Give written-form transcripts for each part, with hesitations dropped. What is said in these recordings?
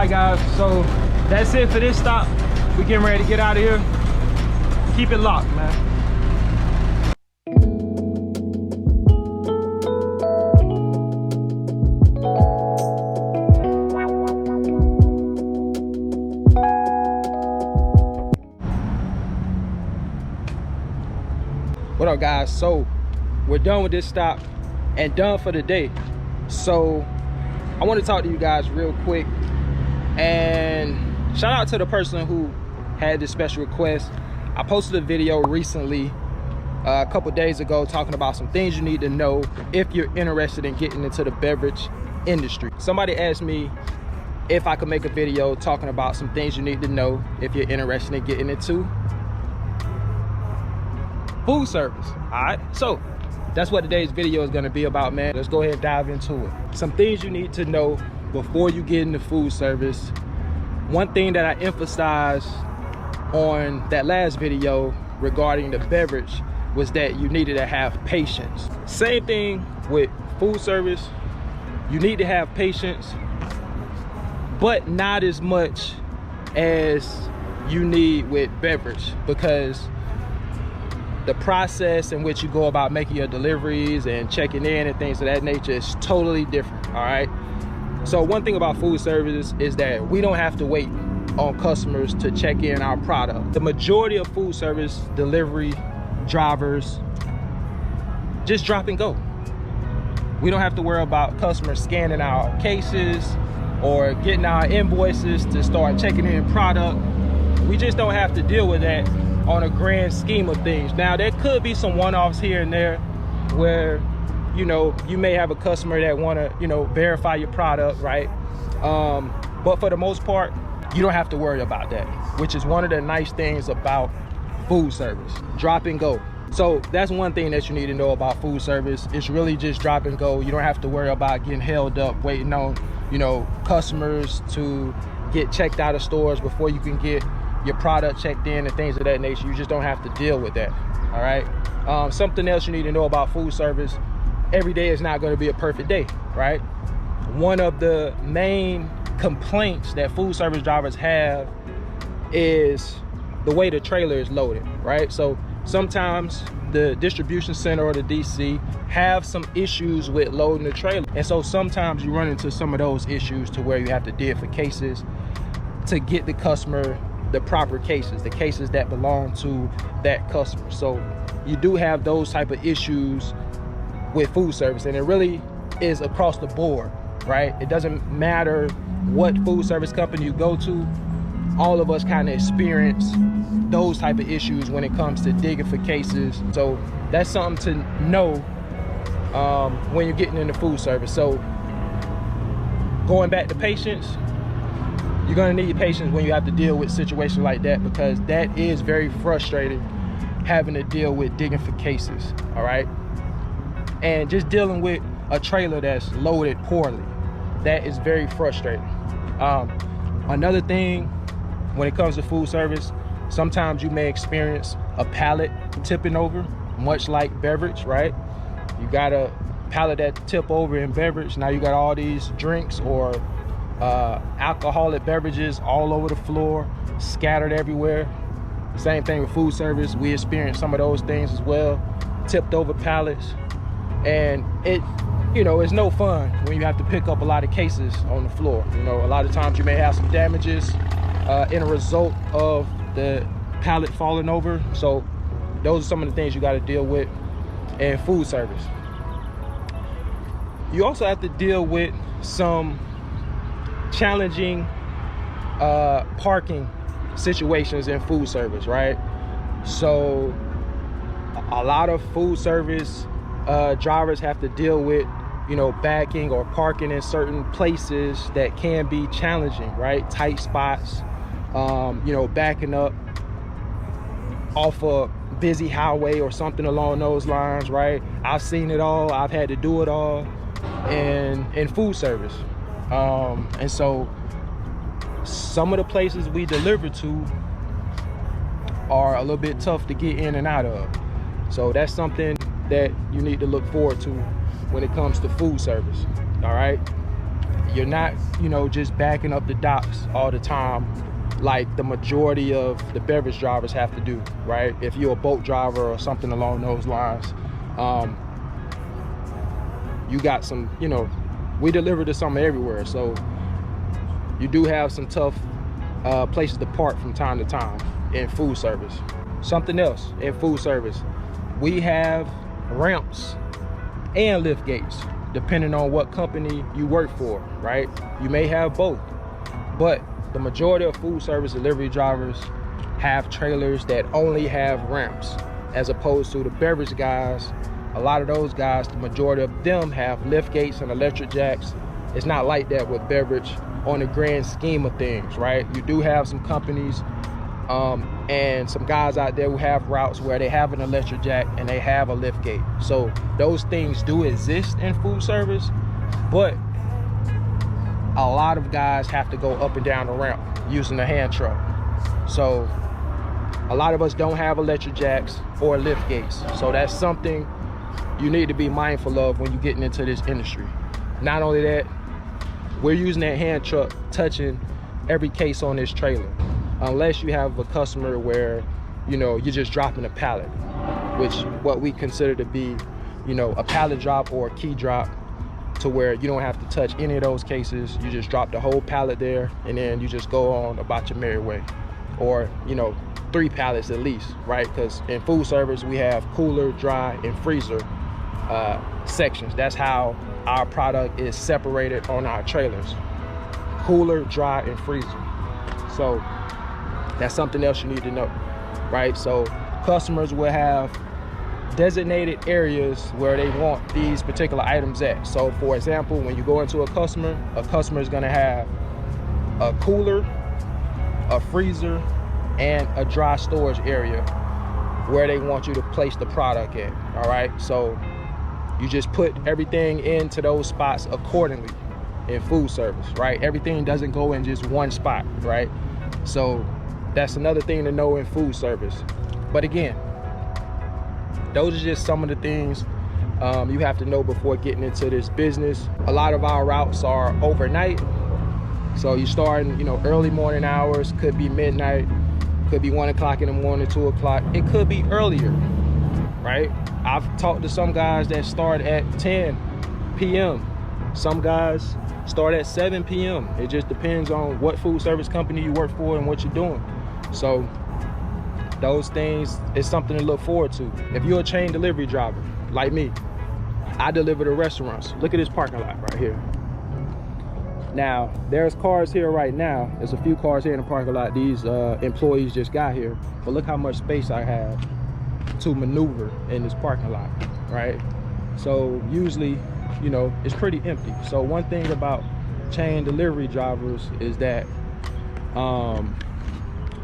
Guys, so that's it for this stop. We getting ready to get out of here. Keep it locked, man. What up, guys? So we're done with this stop and done for the day. So I want to talk to you guys real quick. And shout out to the person who had this special request. I posted a video recently, a couple days ago, talking about some things you need to know if you're interested in getting into the beverage industry. Somebody asked me if I could make a video talking about some things you need to know if you're interested in getting into food service. All right, so that's what today's video is going to be about, man. Let's go ahead and dive into it. Some things you need to know before you get into food service. One thing that I emphasized on that last video regarding the beverage was that you needed to have patience. Same thing with food service. You need to have patience, but not as much as you need with beverage, because the process in which you go about making your deliveries and checking in and things of that nature is totally different. All right, so one thing about food service is that we don't have to wait on customers to check in our product. The majority of food service delivery drivers just drop and go. We don't have to worry about customers scanning our cases or getting our invoices to start checking in product. We just don't have to deal with that on a grand scheme of things. Now, there could be some one-offs here and there where, you know, you may have a customer that want to, you know, verify your product, right? But for the most part, you don't have to worry about that, which is one of the nice things about food service. Drop and go. So that's one thing that you need to know about food service. It's really just drop and go. You don't have to worry about getting held up waiting on, you know, customers to get checked out of stores before you can get your product checked in and things of that nature. You just don't have to deal with that. All right. Something else you need to know about food service: every day is not going to be a perfect day, right? One of the main complaints that food service drivers have is the way the trailer is loaded, right? So sometimes the distribution center or the DC have some issues with loading the trailer. And so sometimes you run into some of those issues to where you have to dig for cases to get the customer the proper cases, the cases that belong to that customer. So you do have those type of issues with food service, and it really is across the board, right? It doesn't matter what food service company you go to, all of us kind of experience those type of issues when it comes to digging for cases. So that's something to know when you're getting into food service. So going back to patience, you're gonna need patience when you have to deal with situations like that, because that is very frustrating, having to deal with digging for cases, all right? And just dealing with a trailer that's loaded poorly, that is very frustrating. Another thing, when it comes to food service, sometimes you may experience a pallet tipping over, much like beverage, right? You got a pallet that tip over in beverage. Now you got all these drinks or alcoholic beverages all over the floor, scattered everywhere. Same thing with food service. We experience some of those things as well, tipped over pallets. And it, you know, it's no fun when you have to pick up a lot of cases on the floor. You know, a lot of times you may have some damages in a result of the pallet falling over. So those are some of the things you got to deal with in food service. You also have to deal with some challenging parking situations in food service, right? So a lot of food service drivers have to deal with, you know, backing or parking in certain places that can be challenging, right? Tight spots, you know, backing up off a busy highway or something along those lines, right? I've seen it all. I've had to do it all in food service. And so some of the places we deliver to are a little bit tough to get in and out of. So that's something that you need to look forward to when it comes to food service, all right? You're not, you know, just backing up the docks all the time like the majority of the beverage drivers have to do, right? If you're a boat driver or something along those lines, you got some, you know, we deliver to some everywhere, so you do have some tough places to park from time to time in food service. Something else in food service, we have ramps and lift gates depending on what company you work for, right? You may have both, but the majority of food service delivery drivers have trailers that only have ramps, as opposed to the beverage guys. A lot of those guys, the majority of them have lift gates and electric jacks. It's not like that with beverage on the grand scheme of things, right? You do have some companies and some guys out there who have routes where they have an electric jack and they have a lift gate. So those things do exist in food service, but a lot of guys have to go up and down the ramp using a hand truck. So a lot of us don't have electric jacks or lift gates. So that's something you need to be mindful of when you're getting into this industry. Not only that, we're using that hand truck touching every case on this trailer, unless you have a customer where, you know, you're just dropping a pallet, which what we consider to be, you know, a pallet drop or a key drop, to where you don't have to touch any of those cases. You just drop the whole pallet there and then you just go on about your merry way. Or, you know, 3 pallets at least, right? Because in food service we have cooler, dry, and freezer sections. That's how our product is separated on our trailers: cooler, dry, and freezer. So that's something else you need to know, right? So customers will have designated areas where they want these particular items at. So for example, when you go into a customer is going to have a cooler, a freezer, and a dry storage area where they want you to place the product at. All right, so you just put everything into those spots accordingly in food service, right? Everything doesn't go in just one spot, right? So that's another thing to know in food service. But again, those are just some of the things you have to know before getting into this business. A lot of our routes are overnight. So you start in, you know, early morning hours, could be midnight, could be 1 o'clock in the morning, 2 o'clock. It could be earlier. right? I've talked to some guys that start at 10 p.m. Some guys start at 7 p.m. It just depends on what food service company you work for and what you're doing. So those things is something to look forward to. If you're a chain delivery driver like me, I deliver to restaurants. Look at this parking lot right here. Now, there's cars here right now. There's a few cars here in the parking lot. These employees just got here. But look how much space I have to maneuver in this parking lot, right? So usually, you know, it's pretty empty. So one thing about chain delivery drivers is that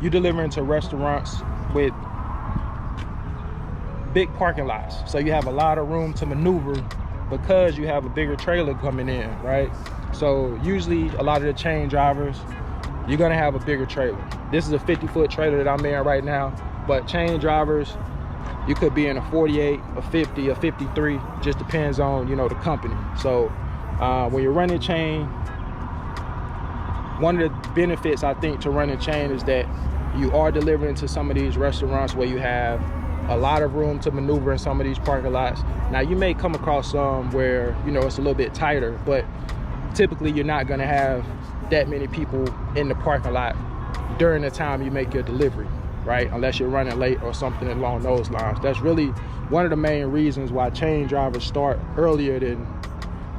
you delivering to restaurants with big parking lots. So you have a lot of room to maneuver because you have a bigger trailer coming in, right? So usually a lot of the chain drivers, you're gonna have a bigger trailer. This is a 50-foot trailer that I'm in right now, but chain drivers, you could be in a 48, a 50, a 53, just depends on, you know, the company. So when you're running chain, one of the benefits I think to running chain is that you are delivering to some of these restaurants where you have a lot of room to maneuver in some of these parking lots. Now you may come across some where, you know, it's a little bit tighter, but typically you're not gonna have that many people in the parking lot during the time you make your delivery, right? Unless you're running late or something along those lines. That's really one of the main reasons why chain drivers start earlier than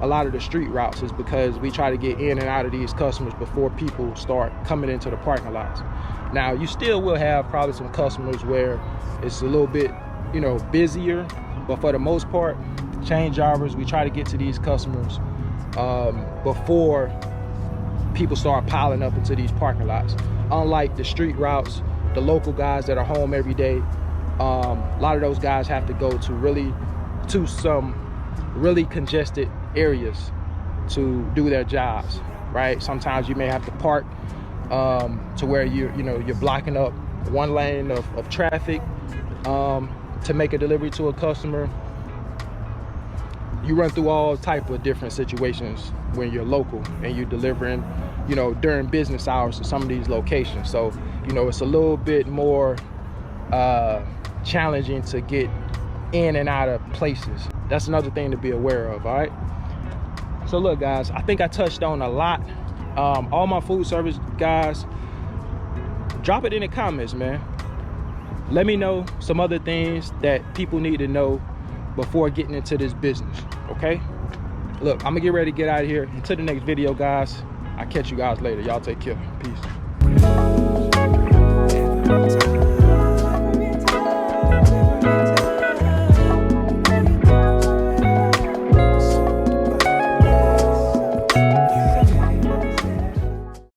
a lot of the street routes, is because we try to get in and out of these customers before people start coming into the parking lots. Now, you still will have probably some customers where it's a little bit, you know, busier, but for the most part, chain drivers, we try to get to these customers before people start piling up into these parking lots. Unlike the street routes, the local guys that are home every day, a lot of those guys have to go to some really congested areas to do their jobs, right? Sometimes you may have to park to where you're blocking up one lane of traffic to make a delivery to a customer. You run through all type of different situations when you're local and you're delivering, you know, during business hours to some of these locations. So, you know, it's a little bit more challenging to get in and out of places. That's another thing to be aware of, all right? So look, guys, I think I touched on a lot. All my food service guys, drop it in the comments, man. Let me know some other things that people need to know before getting into this business, okay? Look, I'm gonna get ready to get out of here. Until the next video, guys, I'll catch you guys later. Y'all take care. Peace.